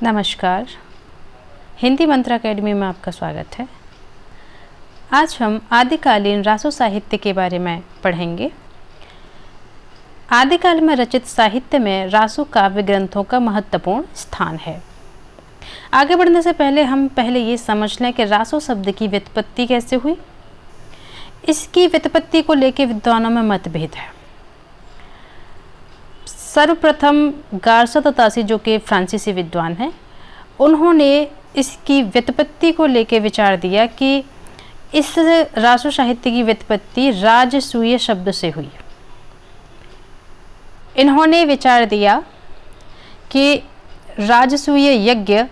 नमस्कार, हिंदी मंत्र अकेडमी में आपका स्वागत है। आज हम आदिकालीन रासो साहित्य के बारे में पढ़ेंगे। आदिकाल में रचित साहित्य में रासो काव्य ग्रंथों का महत्वपूर्ण स्थान है। आगे बढ़ने से पहले हम ये समझ लें कि रासो शब्द की व्युत्पत्ति कैसे हुई। इसकी व्युत्पत्ति को लेकर विद्वानों में मतभेद है। सर्वप्रथम गार्सो तासी, जो कि फ्रांसीसी विद्वान हैं, उन्होंने इसकी व्युत्पत्ति को लेकर विचार दिया कि इस रासो साहित्य की व्युत्पत्ति राजसूय शब्द से हुई। इन्होंने विचार दिया कि राजसूय यज्ञ,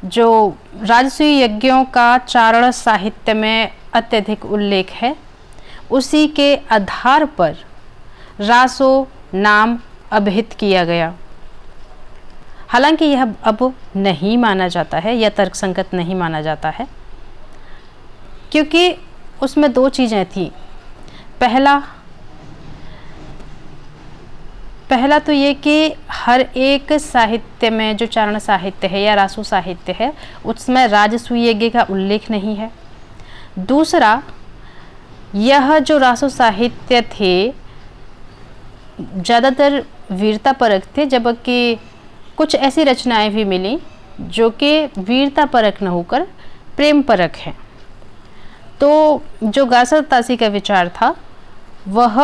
जो राजसूय यज्ञों का चारण साहित्य में अत्यधिक उल्लेख है, उसी के आधार पर रासो नाम अभिहित किया गया। हालांकि यह अब नहीं माना जाता है या तर्कसंगत नहीं माना जाता है, क्योंकि उसमें दो चीज़ें थी। पहला तो ये कि हर एक साहित्य में जो चारण साहित्य है या रासो साहित्य है, उसमें राजसूय यज्ञ का उल्लेख नहीं है। दूसरा, यह जो रासो साहित्य थे ज़्यादातर वीरता परक थे, जबकि कुछ ऐसी रचनाएं भी मिली जो कि वीरता परक न होकर प्रेम परक हैं। तो जो गार्सो तासी का विचार था वह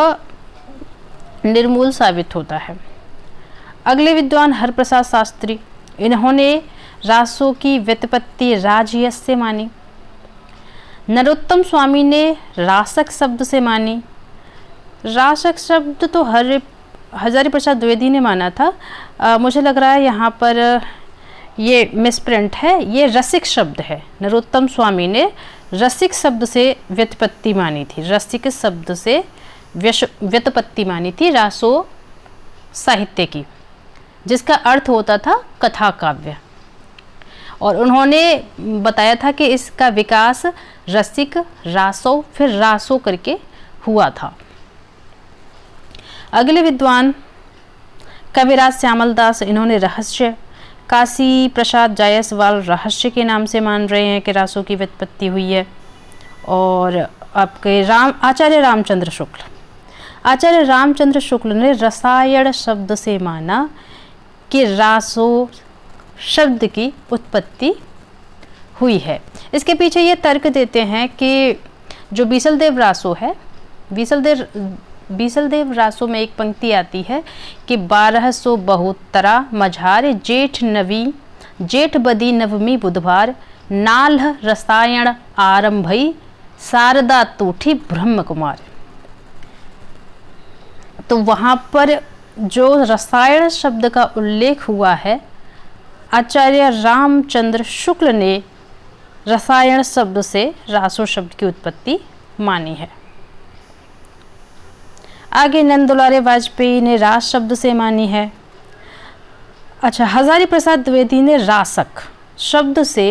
निर्मूल साबित होता है। अगले विद्वान हरप्रसाद शास्त्री, इन्होंने रासो की व्युत्पत्ति राजयश से मानी। नरोत्तम स्वामी ने रासक शब्द से मानी। रासक शब्द तो हजारी प्रसाद द्विवेदी ने माना था। मुझे लग रहा है यहाँ पर ये मिसप्रिंट है, ये रसिक शब्द है। नरोत्तम स्वामी ने रसिक शब्द से व्युत्पत्ति मानी थी, रसिक शब्द से व्युत्पत्ति मानी थी रासो साहित्य की, जिसका अर्थ होता था कथा काव्य। और उन्होंने बताया था कि इसका विकास रसिक, रासो, फिर रासो करके हुआ था। अगले विद्वान कविराज श्यामल दास, इन्होंने रहस्य, काशी प्रसाद जायसवाल रहस्य के नाम से मान रहे हैं कि रासो की व्युत्पत्ति हुई है। और आपके आचार्य रामचंद्र शुक्ल ने रसायन शब्द से माना कि रासो शब्द की उत्पत्ति हुई है। इसके पीछे ये तर्क देते हैं कि जो बीसलदेव रासो है, बीसलदेव रासो में एक पंक्ति आती है कि 1272 मझार जेठ बदी नवमी बुधवार नाल्ह रसायन आरंभई शारदा तूठी ब्रह्म कुमार। तो वहाँ पर जो रसायन शब्द का उल्लेख हुआ है, आचार्य रामचंद्र शुक्ल ने रसायन शब्द से रासो शब्द की उत्पत्ति मानी है। आगे नंद दुलारे वाजपेयी ने रास शब्द से मानी है। अच्छा, हजारी प्रसाद द्विवेदी ने रासक शब्द से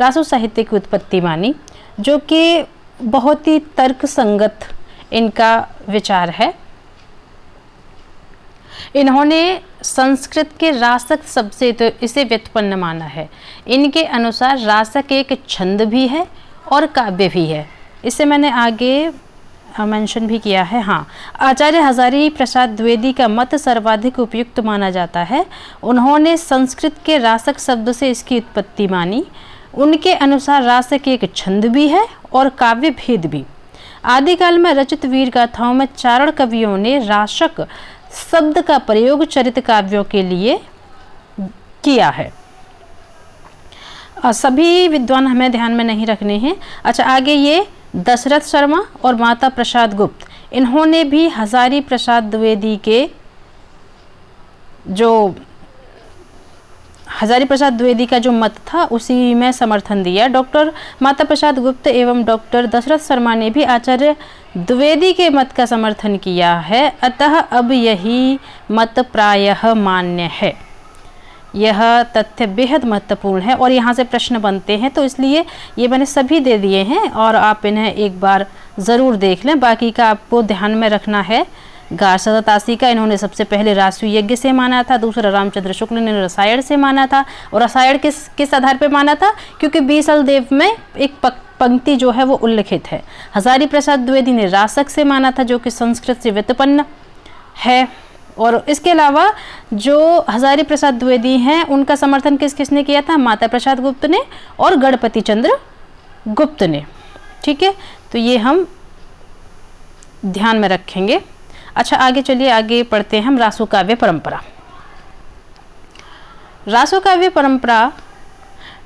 रासो साहित्य की उत्पत्ति मानी, जो कि बहुत ही तर्कसंगत इनका विचार है। इन्होंने संस्कृत के रासक शब्द से तो इसे व्युत्पन्न माना है। इनके अनुसार रासक एक छंद भी है और काव्य भी है। इसे मैंने आगे मेंशन भी किया है। हाँ, आचार्य हजारी प्रसाद द्विवेदी का मत सर्वाधिक उपयुक्त माना जाता है। उन्होंने संस्कृत के रासक शब्द से इसकी उत्पत्ति मानी। उनके अनुसार रासक एक छंद भी है और काव्य भेद भी। आदिकाल में रचित वीर गाथाओं में चारण कवियों ने रासक शब्द का प्रयोग चरित काव्यों के लिए किया है। सभी विद्वान हमें ध्यान में नहीं रखने हैं। अच्छा, आगे ये दशरथ शर्मा और माता प्रसाद गुप्त, इन्होंने भी हजारी प्रसाद द्विवेदी के जो मत था उसी में समर्थन दिया। डॉक्टर माता प्रसाद गुप्त एवं डॉक्टर दशरथ शर्मा ने भी आचार्य द्विवेदी के मत का समर्थन किया है। अतः अब यही मत प्रायः मान्य है। यह तथ्य बेहद महत्वपूर्ण है और यहाँ से प्रश्न बनते हैं, तो इसलिए ये मैंने सभी दे दिए हैं और आप इन्हें एक बार ज़रूर देख लें। बाकी का आपको ध्यान में रखना है गार्सदा तासी का इन्होंने सबसे पहले रासु यज्ञ से माना था, दूसरा रामचंद्र शुक्ल ने रसायन से माना था। और रसायन किस आधार पे माना था? क्योंकि बीसल देव में एक पंक्ति जो है वो उल्लिखित है। हजारी प्रसाद द्विवेदी ने रासक से माना था, जो कि संस्कृत से व्युत्पन्न है। और इसके अलावा जो हजारी प्रसाद द्विवेदी हैं उनका समर्थन किसने किया था? माता प्रसाद गुप्त ने और गणपति चंद्र गुप्त ने। ठीक है, तो ये हम ध्यान में रखेंगे। अच्छा, आगे चलिए, आगे पढ़ते हैं हम रासो काव्य परंपरा। रासो काव्य परंपरा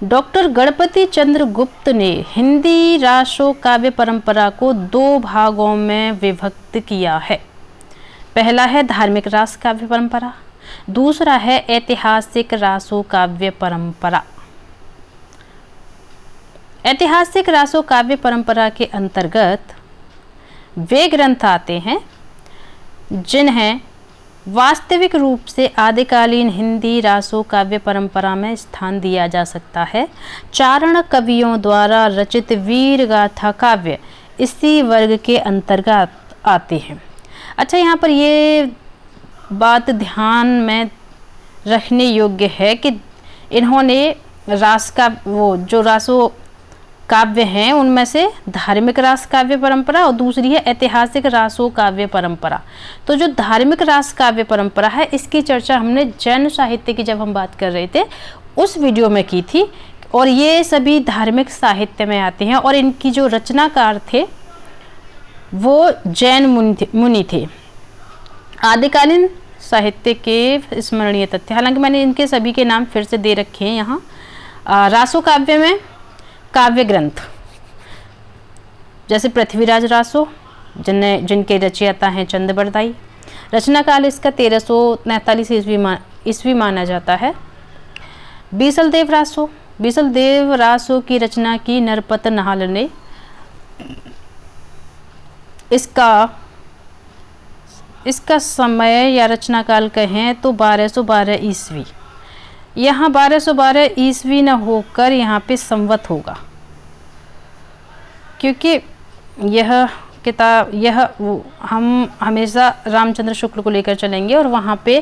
डॉक्टर गणपति चंद्र गुप्त ने हिंदी रासो काव्य परंपरा को 2 भागों में विभक्त किया है। पहला है धार्मिक रास काव्य परंपरा, दूसरा है ऐतिहासिक रासो काव्य परंपरा। ऐतिहासिक रासो काव्य परंपरा के अंतर्गत वे ग्रंथ आते हैं जिन्हें वास्तविक रूप से आदिकालीन हिंदी रासो काव्य परंपरा में स्थान दिया जा सकता है। चारण कवियों द्वारा रचित वीर गाथा काव्य इसी वर्ग के अंतर्गत आते हैं। अच्छा, यहाँ पर ये बात ध्यान में रखने योग्य है कि इन्होंने रास का वो जो रासो काव्य हैं उनमें से धार्मिक रास काव्य परंपरा और दूसरी है ऐतिहासिक रासो काव्य परंपरा। तो जो धार्मिक रास काव्य परंपरा है इसकी चर्चा हमने जैन साहित्य की जब हम बात कर रहे थे उस वीडियो में की थी, और ये सभी धार्मिक साहित्य में आते हैं और इनकी जो रचनाकार थे वो जैन मुनि थे। आदिकालीन साहित्य के स्मरणीय तथ्य, हालांकि मैंने इनके सभी के नाम फिर से दे रखे हैं यहाँ। रासो काव्य में काव्य ग्रंथ जैसे पृथ्वीराज रासो जिनके रचयिता हैं चंद्रबरदाई, रचना काल इसका 1343 ईस्वी माना जाता है। बीसल देव रासो की रचना की नरपत नाहल ने। इसका समय या रचना काल कहें तो 1212 ईस्वी। यहाँ 1212 ईस्वी न होकर यहाँ पे संवत होगा, क्योंकि यह किताब हम हमेशा रामचंद्र शुक्ल को लेकर चलेंगे और वहाँ पे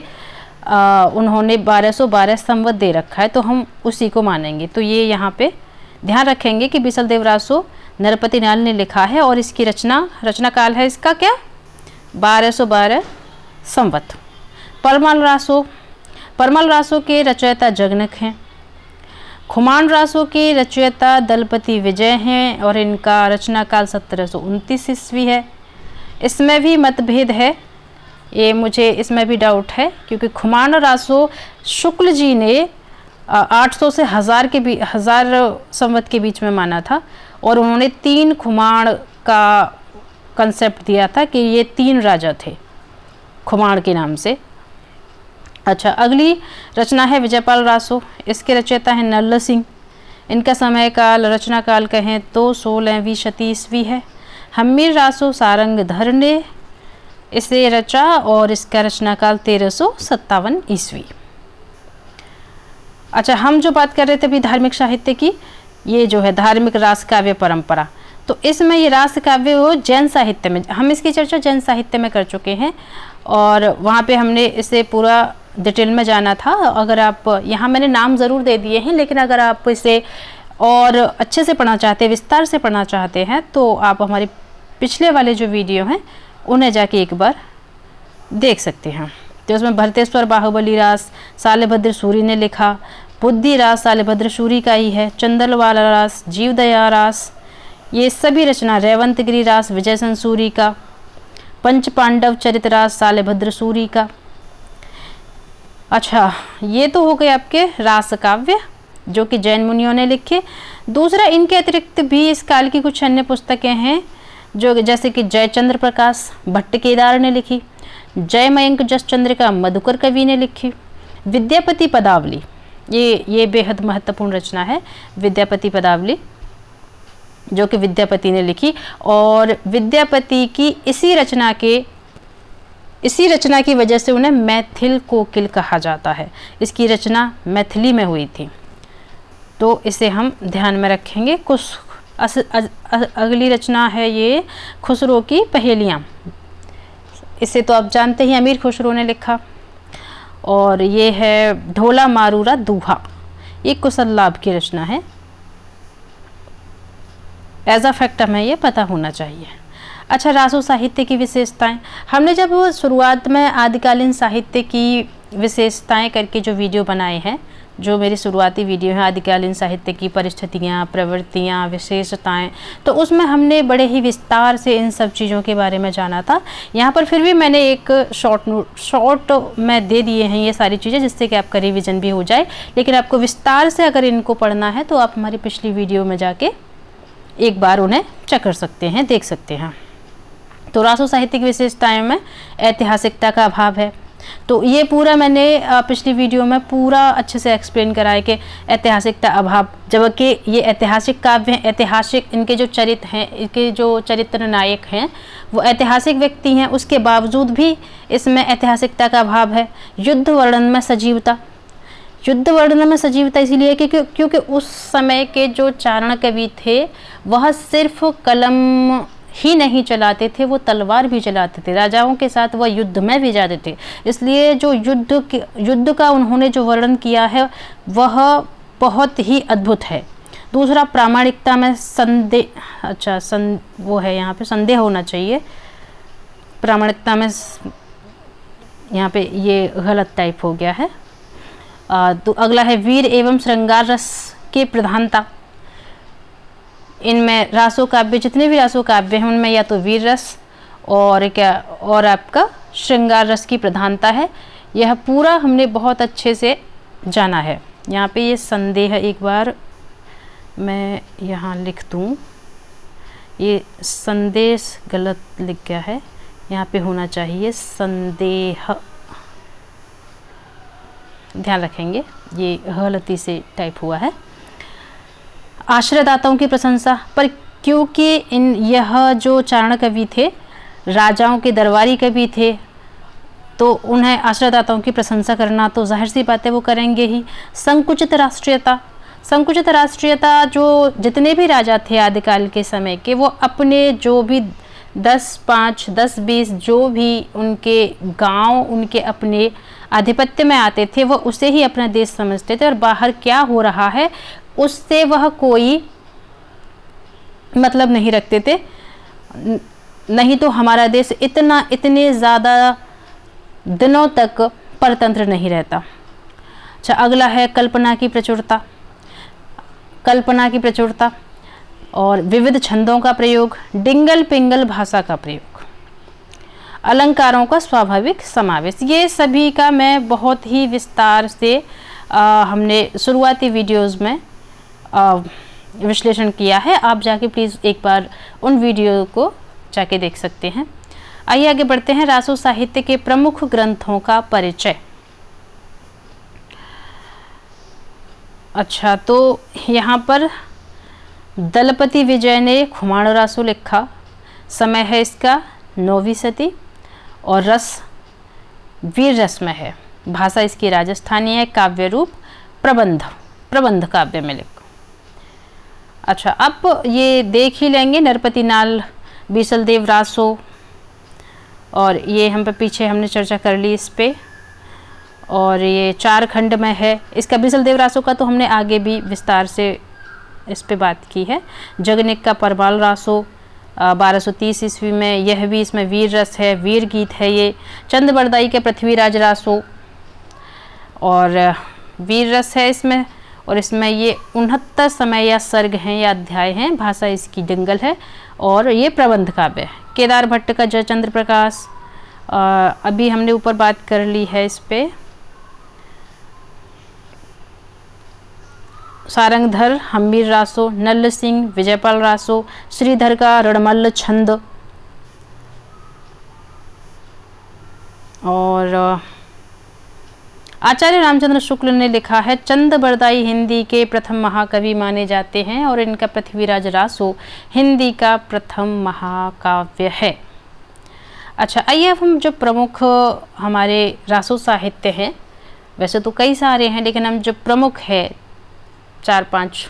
उन्होंने 1212 संवत दे रखा है, तो हम उसी को मानेंगे। तो ये यहाँ पे ध्यान रखेंगे कि बीसल देव रासो नरपति नाल ने लिखा है और इसकी रचना काल है इसका क्या 1212 संवत। परमल रासो के रचयिता जगनक हैं। खुमान रासो के रचयिता दलपति विजय हैं और इनका रचना काल 1729 ईस्वी है। इसमें भी मतभेद है, ये मुझे इसमें भी डाउट है, क्योंकि खुमान रासो शुक्ल जी ने 800 से 1000 संवत के बीच में माना था और उन्होंने 3 खुमान का कंसेप्ट दिया था कि ये 3 राजा थे खुमान के नाम से। अच्छा, अगली रचना है विजयपाल रासो। इसके रचयिता हैं नल्ल सिंह। इनका समय काल रचना काल कहें तो 16वीं शती ईस्वी है। हम्मीर रासो सारंगधर ने इसे रचा और इसका रचना काल 1357 ईस्वी। अच्छा, हम जो बात कर रहे थे अभी धार्मिक साहित्य की, ये जो है धार्मिक रास काव्य परंपरा, तो इसमें ये रास काव्य वो जैन साहित्य में, हम इसकी चर्चा जैन साहित्य में कर चुके हैं और वहाँ पे हमने इसे पूरा डिटेल में जाना था। अगर आप यहाँ मैंने नाम ज़रूर दे दिए हैं, लेकिन अगर आप इसे और अच्छे से पढ़ना चाहते हैं, विस्तार से पढ़ना चाहते हैं, तो आप हमारे पिछले वाले जो वीडियो हैं उन्हें जाके एक बार देख सकते हैं। तो उसमें भरतेश्वर बाहुबली रास सालेभद्र सूरी ने लिखा, बुद्धि रास सालेभद्र सूरी का ही है, चंदलवाला रास, जीवदया रास, ये सभी रचना रेवंतगिरी रास विजय सूरी का, पंच पांडव चरित रास सालेभद्र सूरी का। अच्छा, ये तो हो गए आपके रास काव्य जो कि जैन मुनियों ने लिखे। दूसरा, इनके अतिरिक्त भी इस काल की कुछ अन्य पुस्तकें हैं जो जैसे कि जयचंद्र प्रकाश भट्ट केदार ने लिखी, जय मयंक जस चंद्रिका मधुकर कवि ने लिखी, विद्यापति पदावली, ये बेहद महत्वपूर्ण रचना है विद्यापति पदावली जो कि विद्यापति ने लिखी, और विद्यापति की इसी रचना की वजह से उन्हें मैथिल कोकिल कहा जाता है। इसकी रचना मैथिली में हुई थी, तो इसे हम ध्यान में रखेंगे। अगली रचना है ये खुसरो की पहेलियाँ। इसे तो आप जानते ही, अमीर खुसरो ने लिखा। और ये है ढोला मारूरा दूहा, ये कुशल लाभ की रचना है। एज अ फैक्ट हमें ये पता होना चाहिए। अच्छा, रासो साहित्य की विशेषताएं, हमने जब शुरुआत में आदिकालीन साहित्य की विशेषताएं करके जो वीडियो बनाए हैं, जो मेरी शुरुआती वीडियो है आदिकालीन साहित्य की परिस्थितियाँ, प्रवृत्तियाँ, विशेषताएं, तो उसमें हमने बड़े ही विस्तार से इन सब चीज़ों के बारे में जाना था। यहाँ पर फिर भी मैंने एक शॉर्ट में दे दिए हैं ये सारी चीज़ें, जिससे कि आपका रिवीजन भी हो जाए। लेकिन आपको विस्तार से अगर इनको पढ़ना है तो आप हमारी पिछली वीडियो में जाके एक बार उन्हें चेक कर सकते हैं, देख सकते हैं। तो रासो साहित्य की विशेषताएं में ऐतिहासिकता का अभाव है। तो ये पूरा मैंने पिछली वीडियो में पूरा अच्छे से एक्सप्लेन करा है कि ऐतिहासिकता अभाव, जबकि ये ऐतिहासिक काव्य हैं, ऐतिहासिक इनके जो चरित्र हैं, इनके जो चरित्र नायक हैं वो ऐतिहासिक व्यक्ति हैं, उसके बावजूद भी इसमें ऐतिहासिकता का अभाव है। युद्ध वर्णन में सजीवता, युद्ध वर्णन में सजीवता इसीलिए क्योंकि उस समय के जो चारण कवि थे वह सिर्फ कलम ही नहीं चलाते थे, वो तलवार भी चलाते थे, राजाओं के साथ वह युद्ध में भी जाते थे। इसलिए जो युद्ध का उन्होंने जो वर्णन किया है वह बहुत ही अद्भुत है। दूसरा, प्रामाणिकता में संदेह, अच्छा वो है यहाँ पे संदेह होना चाहिए, प्रामाणिकता में यहाँ पे ये गलत टाइप हो गया है। तो अगला है वीर एवं श्रृंगार रस के प्रधानता। इनमें रासो काव्य, जितने भी रासो काव्य हैं उनमें या तो वीर रस और आपका श्रृंगार रस की प्रधानता है। यह पूरा हमने बहुत अच्छे से जाना है। यहाँ पे ये संदेह, एक बार मैं यहाँ लिख दूँ, ये संदेश गलत लिख गया है, यहाँ पे होना चाहिए संदेह, ध्यान रखेंगे, ये गलती से टाइप हुआ है। आश्रयदाताओं की प्रशंसा पर, क्योंकि यह जो चारण कवि थे राजाओं के दरबारी कवि थे, तो उन्हें आश्रयदाताओं की प्रशंसा करना तो जाहिर सी बात है वो करेंगे ही। संकुचित राष्ट्रीयता, संकुचित राष्ट्रीयता, जो जितने भी राजा थे आदिकाल के समय के, वो अपने जो भी 10-5, 10-20 जो भी उनके गांव उनके अपने आधिपत्य में आते थे, वह उसे ही अपना देश समझते थे और बाहर क्या हो रहा है उससे वह कोई मतलब नहीं रखते थे। नहीं तो हमारा देश इतने ज़्यादा दिनों तक परतंत्र नहीं रहता। अच्छा, अगला है कल्पना की प्रचुरता, कल्पना की प्रचुरता और विविध छंदों का प्रयोग, डिंगल पिंगल भाषा का प्रयोग, अलंकारों का स्वाभाविक समावेश। ये सभी का मैं बहुत ही विस्तार से हमने शुरुआती वीडियोस में विश्लेषण किया है। आप जाके प्लीज़ एक बार उन वीडियो को जाके देख सकते हैं। आइए आगे बढ़ते हैं। रासो साहित्य के प्रमुख ग्रंथों का परिचय। अच्छा, तो यहाँ पर दलपति विजय ने खुमाण रासो लिखा, समय है इसका 9वीं सदी और रस वीर रस में है, भाषा इसकी राजस्थानी है, काव्य रूप प्रबंध काव्य में लिखो। अच्छा, अब ये देख ही लेंगे नरपति नाल बीसल देव रासो, और ये हम पे पीछे हमने चर्चा कर ली इस पे, और ये 4 खंड में है। इसका बीसल देव रासो का तो हमने आगे भी विस्तार से इस पे बात की है। जगनिक का परमाल रासो 1230 ईस्वी में, यह भी इसमें वीर रस है, वीर गीत है ये। चंद बरदाई के पृथ्वीराज रासो और वीर रस है इसमें, और इसमें ये 69 समय या सर्ग हैं या अध्याय हैं, भाषा इसकी डिंगल है, और ये प्रबंध काव्य है। केदार भट्ट का जयचंद्र प्रकाश, अभी हमने ऊपर बात कर ली है इस पे। सारंगधर हम्मीर रासो, नल्ल सिंह विजयपाल रासो, श्रीधर का रणमल्ल छंद, और आचार्य रामचंद्र शुक्ल ने लिखा है चंद बरदाई हिंदी के प्रथम महाकवि माने जाते हैं, और इनका पृथ्वीराज रासो हिंदी का प्रथम महाकाव्य है। अच्छा, आइए अब हम जो प्रमुख हमारे रासो साहित्य हैं, वैसे तो कई सारे हैं, लेकिन हम जो प्रमुख है 4-5,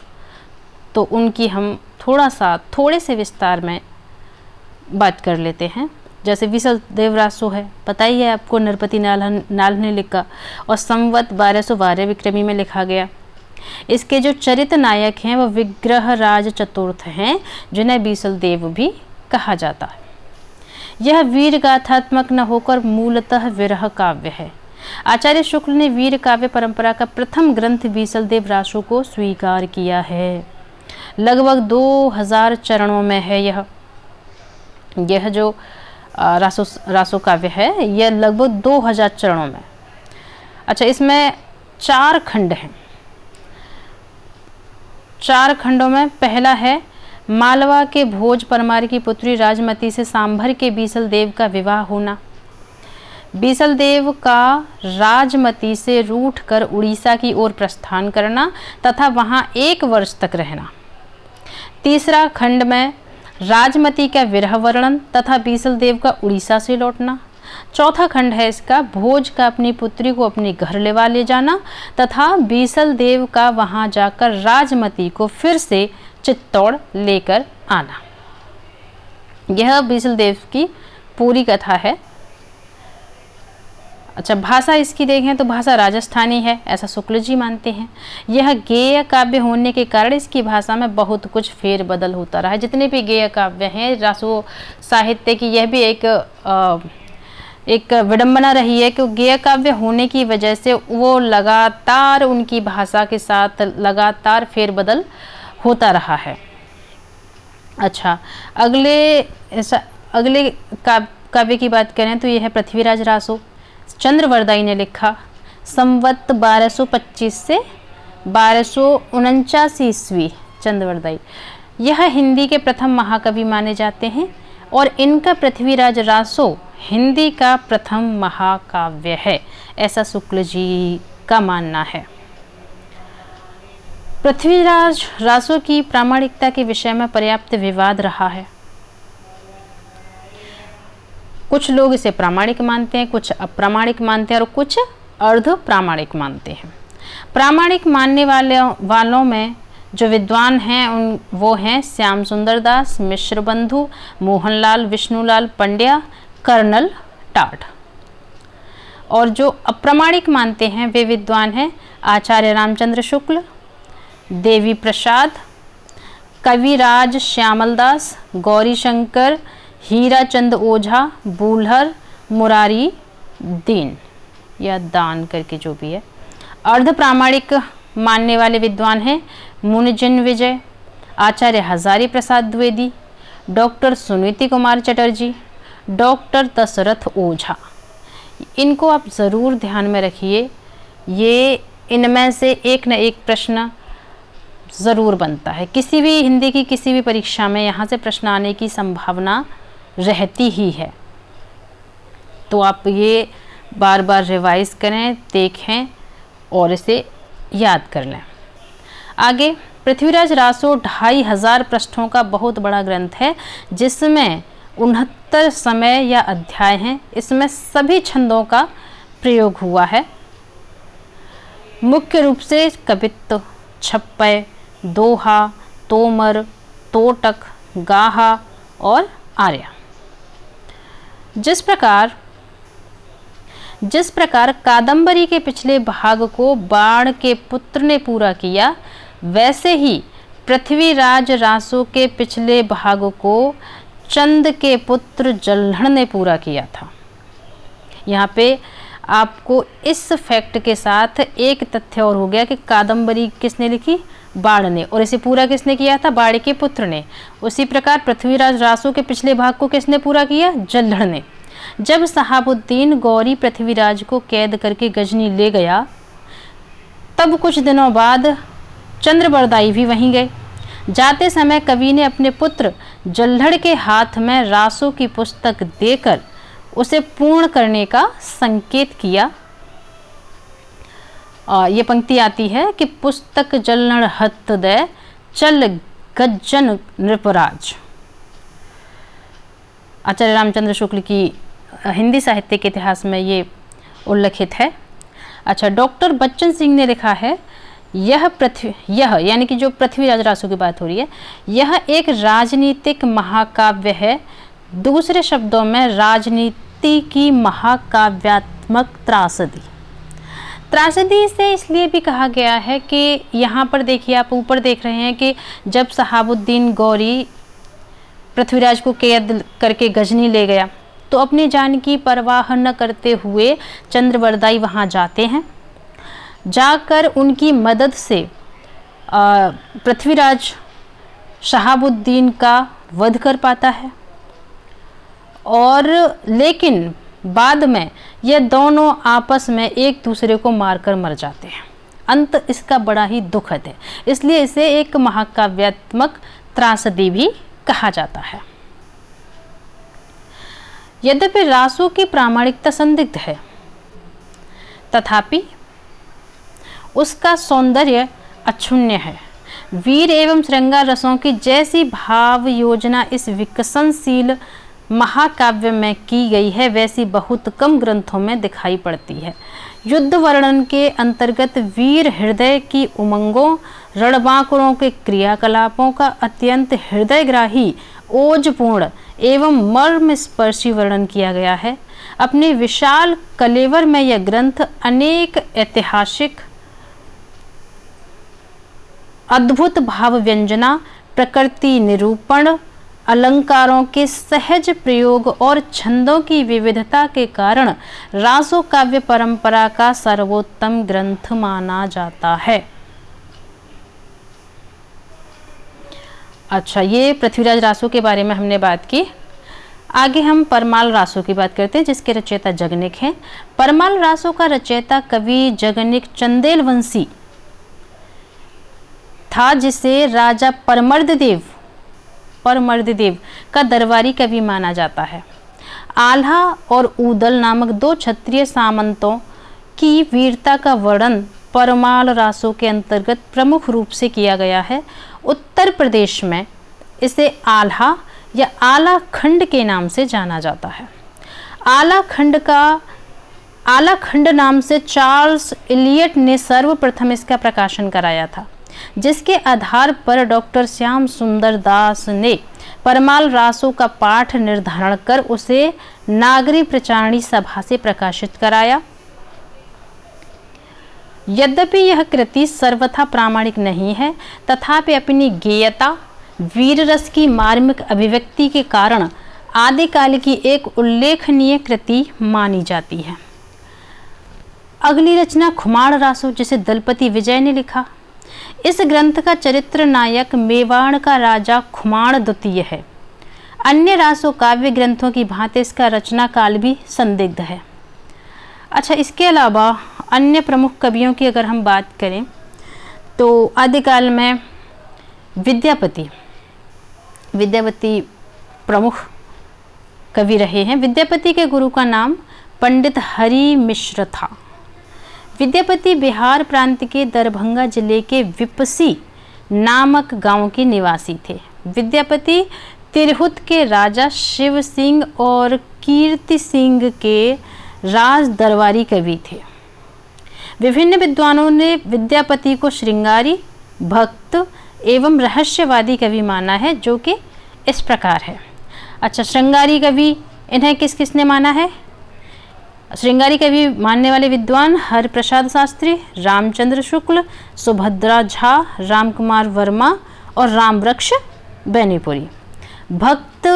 तो उनकी हम थोड़े से विस्तार में बात कर लेते हैं। जैसे विसल देव रासो है, पता ही है आपको, नरपति नाल ने लिखा और संवत 1212 विक्रमी में लिखा गया। इसके जो चरित्र नायक हैं वो विग्रह राज चतुर्थ हैं, जिन्हें बीसल देव भी कहा जाता है। यह वीर गाथात्मक न होकर मूलतः विरह काव्य है। आचार्य शुक्ल ने वीर काव्य परंपरा का प्रथम ग्रंथ बीसल देव रासो को स्वीकार किया है। लगभग 2000 चरणों में है यह जो रासो काव्य है, यह लगभग 2000 चरणों में। अच्छा, इसमें 4 खंड हैं। 4 खंडों में पहला है मालवा के भोज परमार की पुत्री राजमती से सांभर के बीसल देव का विवाह होना, बीसल देव का राजमती से रूठकर उड़ीसा की ओर प्रस्थान करना तथा वहां 1 वर्ष तक रहना। तीसरा खंड में राजमती का विरह वर्णन तथा बीसल देव का उड़ीसा से लौटना। चौथा खंड है इसका भोज का अपनी पुत्री को अपने घर ले जाना तथा बीसल देव का वहां जाकर राजमती को फिर से चित्तौड़ लेकर आना। यह बीसल देव की पूरी कथा है। अच्छा, भाषा इसकी देखें तो भाषा राजस्थानी है, ऐसा शुक्ल जी मानते हैं। यह गेय काव्य होने के कारण इसकी भाषा में बहुत कुछ फेर बदल होता रहा है। जितने भी गेय काव्य हैं रासो साहित्य की, यह भी एक विडंबना रही है कि गेय काव्य होने की वजह से वो लगातार उनकी भाषा के साथ लगातार फेरबदल होता रहा है। अच्छा, अगले काव्य की बात करें तो यह है पृथ्वीराज रासो, चंद्रवरदाई ने लिखा, संवत 1225 से 1249 ईस्वी। चंद्रवरदाई यह हिंदी के प्रथम महाकवि माने जाते हैं और इनका पृथ्वीराज रासो हिंदी का प्रथम महाकाव्य है, ऐसा शुक्ल जी का मानना है। पृथ्वीराज रासो की प्रामाणिकता के विषय में पर्याप्त विवाद रहा है। कुछ लोग इसे प्रामाणिक मानते हैं, कुछ अप्रामाणिक मानते हैं और कुछ अर्ध प्रामाणिक मानते हैं। प्रामाणिक मानने वालों में जो विद्वान हैं वो हैं श्याम सुंदर दास, मिश्र बंधु, मोहनलाल विष्णुलाल पंड्या, कर्नल टाट। और जो अप्रामाणिक मानते हैं वे विद्वान हैं आचार्य रामचंद्र शुक्ल, देवी प्रसाद, कविराज श्यामल दास, गौरी शंकर, हीराचंद ओझा, बूल्हर, मुरारी दीन या दान करके जो भी है। अर्ध प्रामाणिक मानने वाले विद्वान हैं मुनिजिन विजय, आचार्य हजारी प्रसाद द्विवेदी, डॉक्टर सुनीति कुमार चटर्जी, डॉक्टर दशरथ ओझा। इनको आप ज़रूर ध्यान में रखिए, ये इनमें से एक न एक प्रश्न ज़रूर बनता है। किसी भी हिंदी की किसी भी परीक्षा में यहाँ से प्रश्न आने की संभावना रहती ही है। तो आप ये बार बार रिवाइज करें, देखें और इसे याद कर लें। आगे पृथ्वीराज रासो 2500 पृष्ठों का बहुत बड़ा ग्रंथ है, जिसमें 69 समय या अध्याय हैं। इसमें सभी छंदों का प्रयोग हुआ है। मुख्य रूप से कवित्व, छप्पय, दोहा, तोमर, तोटक, गाहा और आर्या। जिस प्रकार कादंबरी के पिछले भाग को बाण के पुत्र ने पूरा किया, वैसे ही पृथ्वीराज रासो के पिछले भाग को चंद के पुत्र जल्हण ने पूरा किया था। यहाँ पे आपको इस फैक्ट के साथ एक तथ्य और हो गया कि कादंबरी किसने लिखी? बाण ने। और इसे पूरा किसने किया था? बाण के पुत्र ने। उसी प्रकार पृथ्वीराज रासो के पिछले भाग को किसने पूरा किया? जल्हण ने। जब शहाबुद्दीन गौरी पृथ्वीराज को कैद करके गजनी ले गया, तब कुछ दिनों बाद चंद्रबरदाई भी वहीं गए। जाते समय कवि ने अपने पुत्र जल्हड़ के हाथ में रासो की पुस्तक देकर उसे पूर्ण करने का संकेत किया। ये पंक्ति आती है कि पुस्तक जल्हड़ हत दे चल गज्जन नृपराज। आचार्य रामचंद्र शुक्ल की हिंदी साहित्य के इतिहास में ये उल्लेखित है। अच्छा, डॉक्टर बच्चन सिंह ने लिखा है, यह यानी कि जो पृथ्वीराज रासो की बात हो रही है, यह एक राजनीतिक महाकाव्य है दूसरे शब्दों में राजनीति की महाकाव्यात्मक त्रासदी। त्रासदी से इसलिए भी कहा गया है कि यहाँ पर देखिए, आप ऊपर देख रहे हैं कि जब शहाबुद्दीन गौरी पृथ्वीराज को कैद करके गजनी ले गया तो अपनी जान की परवाह न करते हुए चंद्रवरदाई वहाँ जाते हैं। जाकर उनकी मदद से पृथ्वीराज शहाबुद्दीन का वध कर पाता है, और लेकिन बाद में ये दोनों आपस में एक दूसरे को मारकर मर जाते हैं। अंत इसका बड़ा ही दुखद है, इसलिए इसे एक महाकाव्यात्मक त्रासदी भी कहा जाता है। यद्यपि रासों की प्रामाणिकता संदिग्ध है, तथापि उसका सौंदर्य अक्षुण्य है। वीर एवं श्रृंगार रसों की जैसी भाव योजना इस विकसनशील महाकाव्य में की गई है, वैसी बहुत कम ग्रंथों में दिखाई पड़ती है। युद्ध वर्णन के अंतर्गत वीर हृदय की उमंगों, रणबांकुरों के क्रियाकलापों का अत्यंत हृदयग्राही, ओजपूर्ण एवं मर्म स्पर्शी वर्णन किया गया है। अपने विशाल कलेवर में यह ग्रंथ अनेक ऐतिहासिक अद्भुत भाव व्यंजना, प्रकृति निरूपण, अलंकारों के सहज प्रयोग और छंदों की विविधता के कारण रासो काव्य परंपरा का सर्वोत्तम ग्रंथ माना जाता है। अच्छा, ये पृथ्वीराज रासो के बारे में हमने बात की। आगे हम परमाल रासो की बात करते हैं, जिसके रचयिता जगनिक हैं। परमाल रासो का रचयिता कवि जगनिक चंदेल वंशी था, जिसे राजा परमर्ददेव का दरबारी कवि माना जाता है। आल्हा और ऊदल नामक दो क्षत्रिय सामंतों की वीरता का वर्णन परमाल रासो के अंतर्गत प्रमुख रूप से किया गया है। उत्तर प्रदेश में इसे आल्हा या आला खंड के नाम से जाना जाता है। आला खंड नाम से चार्ल्स इलियट ने सर्वप्रथम इसका प्रकाशन कराया था, जिसके आधार पर डॉक्टर श्याम सुंदर दास ने परमाल रासो का पाठ निर्धारण कर उसे नागरी प्रचारणी सभा से प्रकाशित कराया। यद्यपि यह कृति सर्वथा प्रामाणिक नहीं है, तथापि अपनी गेयता, वीर रस की मार्मिक अभिव्यक्ति के कारण आदिकाल की एक उल्लेखनीय कृति मानी जाती है। अगली रचना खुमाण रासो, जिसे दलपति विजय ने लिखा। इस ग्रंथ का चरित्र नायक मेवाड़ का राजा खुमाण द्वितीय है। अन्य रासो काव्य ग्रंथों की भांति इसका रचना काल भी संदिग्ध है। अच्छा, इसके अलावा अन्य प्रमुख कवियों की अगर हम बात करें तो आदिकाल में विद्यापति प्रमुख कवि रहे हैं। विद्यापति के गुरु का नाम पंडित हरि मिश्र था। विद्यापति बिहार प्रांत के दरभंगा जिले के विपसी नामक गांव के निवासी थे। विद्यापति तिरहुत के राजा शिव सिंह और कीर्ति सिंह के राज दरबारी कवि थे। विभिन्न विद्वानों ने विद्यापति को श्रृंगारी, भक्त एवं रहस्यवादी कवि माना है, जो कि इस प्रकार है। अच्छा, श्रृंगारी कवि इन्हें किस किसने माना है? श्रृंगारी कवि मानने वाले विद्वान हरिप्रसाद शास्त्री, रामचंद्र शुक्ल, सुभद्रा झा, रामकुमार वर्मा और रामवृक्ष बेनीपुरी। भक्त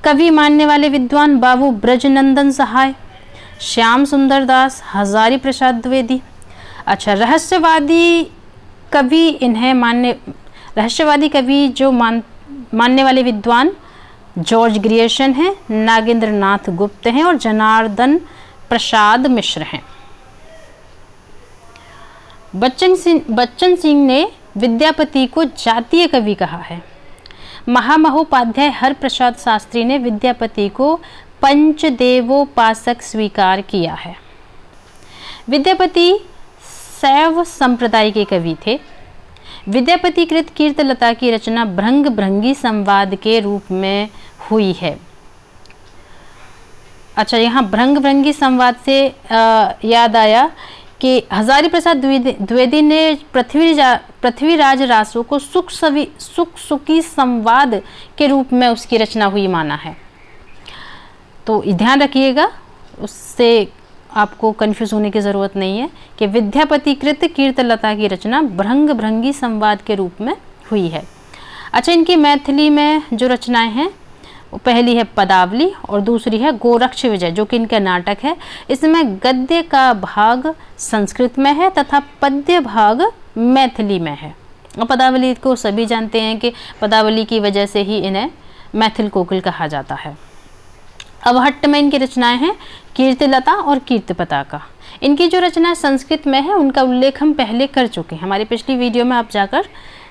कवि मानने वाले विद्वान बाबू ब्रजनंदन सहाय, श्याम सुंदर दास, हजारी प्रसाद द्विवेदी। अच्छा, रहस्यवादी कवि जो मानने वाले विद्वान जॉर्ज ग्रियर्सन हैं, नागेंद्र नाथ गुप्त हैं और जनार्दन प्रसाद मिश्र हैं। बच्चन सिंह ने विद्यापति को जातीय कवि कहा है। महामहोपाध्याय हरप्रसाद शास्त्री ने विद्यापति को पंचदेवोपासक स्वीकार किया है। विद्यापति शैव संप्रदाय के कवि थे। विद्यापति कृत कीर्तलता की रचना भृंग भृंगी संवाद के रूप में हुई है। अच्छा, यहाँ भृंग भृंगी संवाद से याद आया कि हजारी प्रसाद द्विवेदी ने पृथ्वीराज रासो को सुख सुखी संवाद के रूप में उसकी रचना हुई माना है। तो ध्यान रखिएगा, उससे आपको कन्फ्यूज़ होने की ज़रूरत नहीं है कि विद्यापति कृत कीर्तलता की रचना भृंग भृंगी संवाद के रूप में हुई है। अच्छा, इनकी मैथिली में जो रचनाएं हैं वो पहली है पदावली और दूसरी है गोरक्ष विजय, जो कि इनका नाटक है। इसमें गद्य का भाग संस्कृत में है तथा पद्य भाग मैथिली में है। और पदावली को सभी जानते हैं कि पदावली की वजह से ही इन्हें मैथिल कोकिल कहा जाता है। अवहट्ट में इनकी रचनाएं हैं कीर्तिलता और कीर्तिपताका। इनकी जो रचना संस्कृत में है उनका उल्लेख हम पहले कर चुके हैं, हमारी पिछली वीडियो में आप जाकर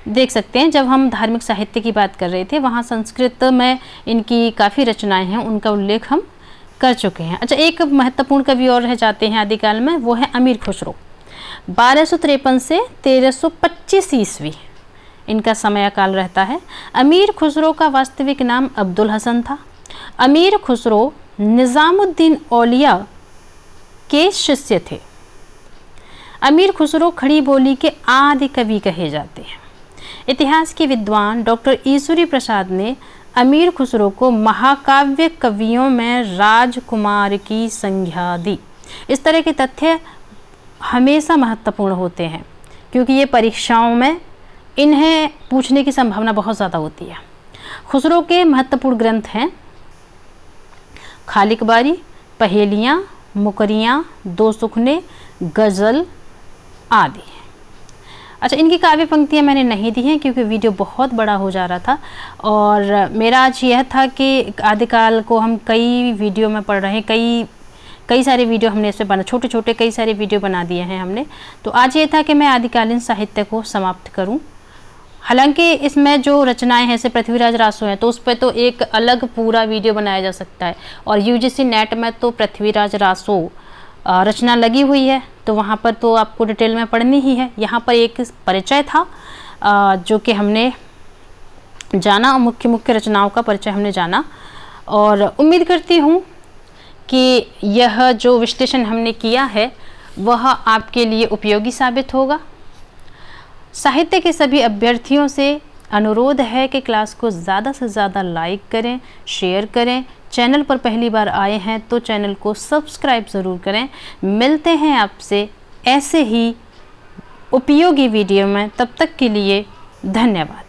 देख सकते हैं। जब हम धार्मिक साहित्य की बात कर रहे थे वहाँ संस्कृत में इनकी काफ़ी रचनाएं हैं, उनका उल्लेख हम कर चुके हैं। अच्छा, एक महत्वपूर्ण कवि और रह जाते हैं आदिकाल में, वो है अमीर खुसरो। 1253 से 1325 ईस्वी इनका समय काल रहता है। अमीर खुसरो का वास्तविक नाम अब्दुल हसन था। अमीर खुसरो निज़ामुद्दीन औलिया के शिष्य थे। अमीर खुसरो खड़ी बोली के आदि कवि कहे जाते हैं। इतिहास के विद्वान डॉक्टर ईश्वरी प्रसाद ने अमीर खुसरो को महाकाव्य कवियों में राजकुमार की संज्ञा दी। इस तरह के तथ्य हमेशा महत्वपूर्ण होते हैं क्योंकि ये परीक्षाओं में इन्हें पूछने की संभावना बहुत ज़्यादा होती है। खुसरो के महत्वपूर्ण ग्रंथ हैं खालिकबारी, पहेलियाँ, मुकरियाँ, दो सुखने, गज़ल आदि। अच्छा, इनकी काव्य पंक्तियाँ मैंने नहीं दी हैं क्योंकि वीडियो बहुत बड़ा हो जा रहा था और मेरा आज यह था कि आदिकाल को हम कई वीडियो में पढ़ रहे हैं, कई सारे वीडियो हमने इस पर छोटे छोटे कई सारे वीडियो बना दिए हैं हमने। तो आज ये था कि मैं आदिकालीन साहित्य को समाप्त करूं। हालांकि इसमें जो रचनाएं हैं जैसे पृथ्वीराज रासो हैं तो उस पर तो एक अलग पूरा वीडियो बनाया जा सकता है और यूजीसी नेट में तो पृथ्वीराज रासो रचना लगी हुई है, तो वहाँ पर तो आपको डिटेल में पढ़नी ही है। यहाँ पर एक परिचय था जो कि हमने जाना, मुख्य रचनाओं का परिचय हमने जाना और उम्मीद करती हूँ कि यह जो विश्लेषण हमने किया है वह आपके लिए उपयोगी साबित होगा। साहित्य के सभी अभ्यर्थियों से अनुरोध है कि क्लास को ज़्यादा से ज़्यादा लाइक करें, शेयर करें। चैनल पर पहली बार आए हैं तो चैनल को सब्सक्राइब ज़रूर करें। मिलते हैं आपसे ऐसे ही उपयोगी वीडियो में, तब तक के लिए धन्यवाद।